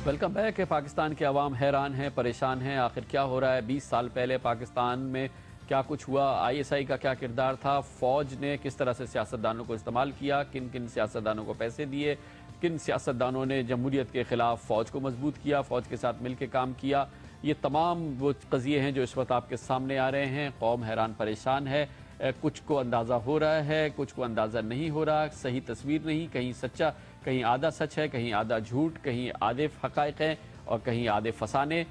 Welcome back ہے۔ پاکستان کے عوام حیران ہیں، پریشان ہیں، آخر کیا ہو رہا ہے؟ 20 سال پہلے پاکستان میں کیا کچھ ہوا؟ آئی ایس آئی کا کیا کردار تھا؟ فوج نے کس طرح سے سیاستدانوں کو استعمال کیا؟ کن کن سیاستدانوں کو پیسے دیے؟ کن سیاستدانوں نے جمہوریت کے خلاف فوج کو مضبوط کیا، فوج کے ساتھ مل کے کام کیا؟ یہ تمام وہ قضیے ہیں جو اس وقت آپ کے سامنے آ رہے ہیں۔ قوم حیران پریشان ہے، کچھ کو اندازہ ہو رہا ہے، کچھ کو اندازہ نہیں ہو رہا، صحیح تصویر نہیں، کہیں سچا، کہیں آدھا سچ ہے، کہیں آدھا جھوٹ، کہیں آدھے حقائق ہیں اور کہیں آدھے فسانے۔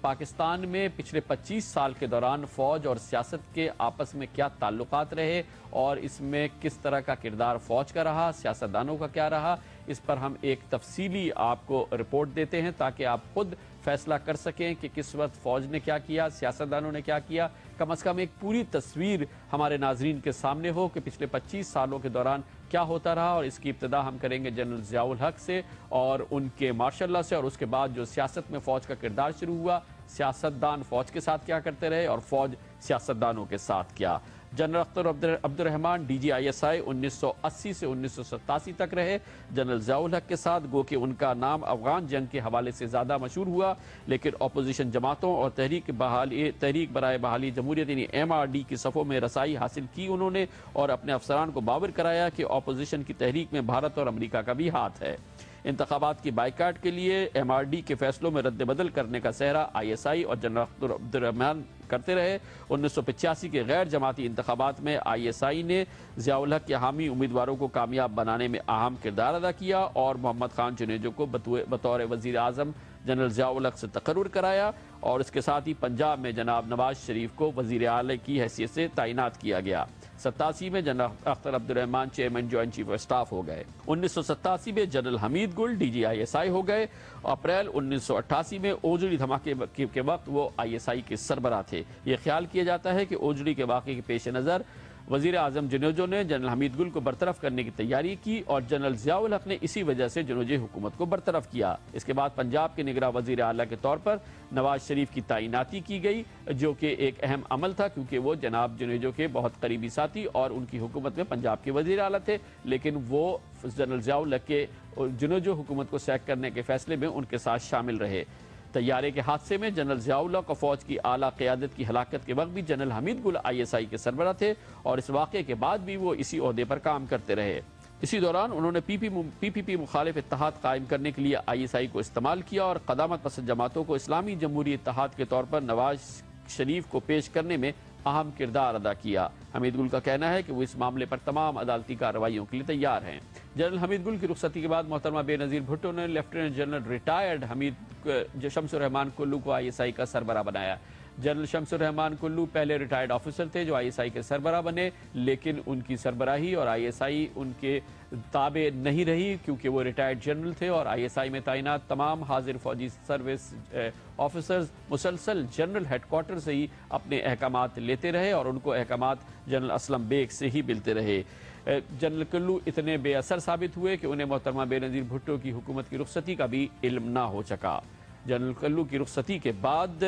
پاکستان میں پچھلے 25 سال کے دوران فوج اور سیاست کے آپس میں کیا تعلقات رہے اور اس میں کس طرح کا کردار فوج کا رہا، سیاستدانوں کا کیا رہا، اس پر ہم ایک تفصیلی آپ کو رپورٹ دیتے ہیں تاکہ آپ خود فیصلہ کر سکیں کہ کس وقت فوج نے کیا کیا، سیاستدانوں نے کیا کیا، کم از کم ایک پوری تصویر ہمارے ناظرین کے سامنے ہو کہ پچھلے 25 سالوں کے دوران کیا ہوتا رہا۔ اور اس کی ابتدا ہم کریں گے جنرل ضیاء الحق سے اور ان کے مارشل لاء سے، اور اس کے بعد جو سیاست میں فوج کا کردار شروع ہوا، سیاستدان فوج کے ساتھ کیا کرتے رہے اور فوج سیاستدانوں کے ساتھ کیا۔ General Akhtar Abdur Rahman D G I S I 1980 سے 1987 تک رہے جنرل ضیاء الحق کے ساتھ، گو کہ ان کا نام افغان جنگ کے حوالے سے زیادہ مشہور ہوا، لیکن اپوزیشن جماعتوں اور تحریک برائے بحالی جمہوریت یعنی MRD کی صفوں میں رسائی حاصل کی انہوں نے اور اپنے افسران کو باور کرایا کہ اپوزیشن کی تحریک میں بھارت اور امریکہ کا بھی ہاتھ ہے۔ انتخابات کی بائیکاٹ کے لیے MRD کے فیصلوں میں رد بدل کرنے کا سہرا ISI اور جنرل اختر عبد الرحمان کرتے رہے۔ 1985 کے غیر جماعتی انتخابات میں ISI نے ضیاء الحق کے حامی امیدواروں کو کامیاب بنانے میں اہم کردار ادا کیا اور محمد خان چنیجو کو بطور وزیر اعظم جنرل ضیاء الحق سے تقرر کرایا، اور اس کے ساتھ ہی پنجاب میں جناب نواز شریف کو وزیر اعلی کی حیثیت سے تعینات کیا گیا۔ 87 میں general Akhtar Abdur Rahman chairman joint chief of staff ہو گئے۔ 1987 میں جنرل حمید گل DGISI ہو گئے۔ اپریل 1988 میں اوجڑی دھماکے کے وقت وہ ISI کے سربراہ تھے۔ یہ خیال کیا جاتا ہے کہ اوجڑی کے واقعے کے پیش نظر وزیر اعظم جنوجو نے جنرل حمید گل کو برطرف کرنے کی تیاری کی اور جنرل ضیاء الحق نے اسی وجہ سے جنوجی حکومت کو برطرف کیا۔ اس کے بعد پنجاب کے نگراں وزیر اعلیٰ کے طور پر نواز شریف کی تعیناتی کی گئی، جو کہ ایک اہم عمل تھا کیونکہ وہ جناب جنوجو کے بہت قریبی ساتھی اور ان کی حکومت میں پنجاب کے وزیر اعلیٰ تھے، لیکن وہ جنرل ضیاء الحق کے جنوجو حکومت کو سیک کرنے کے فیصلے میں ان کے ساتھ شامل رہے۔ طیارے کے حادثے میں جنرل ضیاء الحق اور فوج کی اعلیٰ قیادت کی ہلاکت کے وقت بھی جنرل حمید گل ISI کے سربراہ تھے اور اس واقعے کے بعد بھی وہ اسی عہدے پر کام کرتے رہے۔ اسی دوران انہوں نے PPP مخالف اتحاد قائم کرنے کے لیے ISI کو استعمال کیا اور قدامت پسند جماعتوں کو اسلامی جمہوری اتحاد کے طور پر نواز شریف کو پیش کرنے میں اہم کردار ادا کیا۔ حمید گل کا کہنا ہے کہ وہ اس معاملے پر تمام عدالتی کارروائیوں کے لیے تیار ہیں۔ جنرل حمید گل کی رخصتی کے بعد محترمہ بے نظیر بھٹو نے لیفٹیننٹ جنرل ریٹائرڈ شمس الرحمان کلو کو ISI کا سربراہ بنایا۔ جنرل شمس الرحمان کلو پہلے ریٹائرڈ آفیسر تھے جو ISI کے سربراہ بنے، لیکن ان کی سربراہی اور ISI ان کے تابع نہیں رہی کیونکہ وہ ریٹائرڈ جنرل تھے اور ISI میں تعینات تمام حاضر فوجی سروس آفیسرز مسلسل جنرل ہیڈ کوارٹر سے ہی اپنے احکامات لیتے رہے اور ان کو احکامات جنرل اسلم بیگ سے ہی ملتے رہے۔ جنرل کلو اتنے بے اثر ثابت ہوئے کہ انہیں محترمہ بے نظیر بھٹو کی حکومت کی رخصتی کا بھی علم نہ ہو سکا۔ جنرل کلو کی رخصتی کے بعد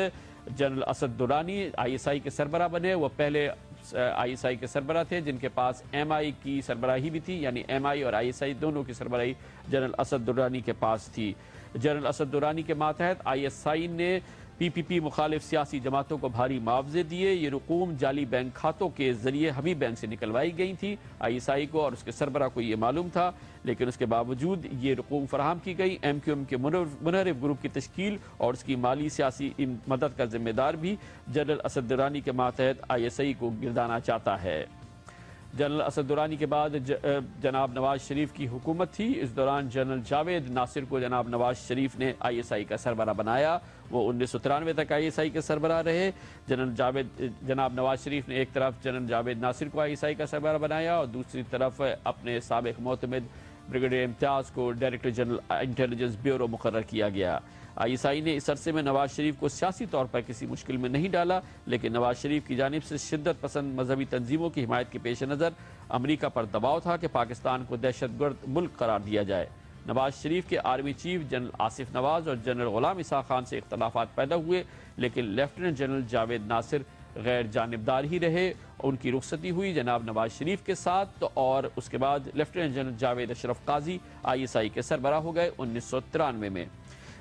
جنرل اسد درانی ISI کے سربراہ بنے۔ وہ پہلے ISI کے سربراہ تھے جن کے پاس MI کی سربراہی بھی تھی، یعنی MI اور ISI دونوں کی سربراہی جنرل اسد درانی کے پاس تھی۔ جنرل اسد درانی کے ماتحت ISI نے PPP مخالف سیاسی جماعتوں کو بھاری معاوضے دیے۔ یہ رقوم جعلی بینک کھاتوں کے ذریعے حبیب بینک سے نکلوائی گئی تھی۔ ISI کو اور اس کے سربراہ کو یہ معلوم تھا، لیکن اس کے باوجود یہ رقوم فراہم کی گئی۔ MQM کے منحرف گروپ کی تشکیل اور اس کی مالی سیاسی مدد کا ذمہ دار بھی جنرل اسد درانی کے ماتحت ISI کو گردانا چاہتا ہے۔ جنرل اسد درانی کے بعد جناب نواز شریف کی حکومت تھی۔ اس دوران جنرل جاوید ناصر کو جناب نواز شریف نے ISI کا سربراہ بنایا۔ وہ 1993 تک ISI کے سربراہ رہے۔ جناب نواز شریف نے ایک طرف جنرل جاوید ناصر کو ISI کا سربراہ بنایا اور دوسری طرف اپنے سابق معتمد بریگیڈیئر امتیاز کو ڈائریکٹر جنرل انٹیلیجنس بیورو مقرر کیا گیا۔ ISI نے اس عرصے میں نواز شریف کو سیاسی طور پر کسی مشکل میں نہیں ڈالا، لیکن نواز شریف کی جانب سے شدت پسند مذہبی تنظیموں کی حمایت کے پیش نظر امریکہ پر دباؤ تھا کہ پاکستان کو دہشت گرد ملک قرار دیا جائے۔ نواز شریف کے آرمی چیف جنرل آصف نواز اور جنرل غلام اسحاق خان سے اختلافات پیدا ہوئے، لیکن لیفٹیننٹ جنرل جاوید ناصر غیر جانبدار ہی رہے۔ ان کی رخصتی ہوئی جناب نواز شریف کے ساتھ اور اس کے بعد لیفٹیننٹ جنرل جاوید اشرف قاضی ISI کے سربراہ ہو گئے 1993 میں۔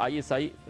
ISI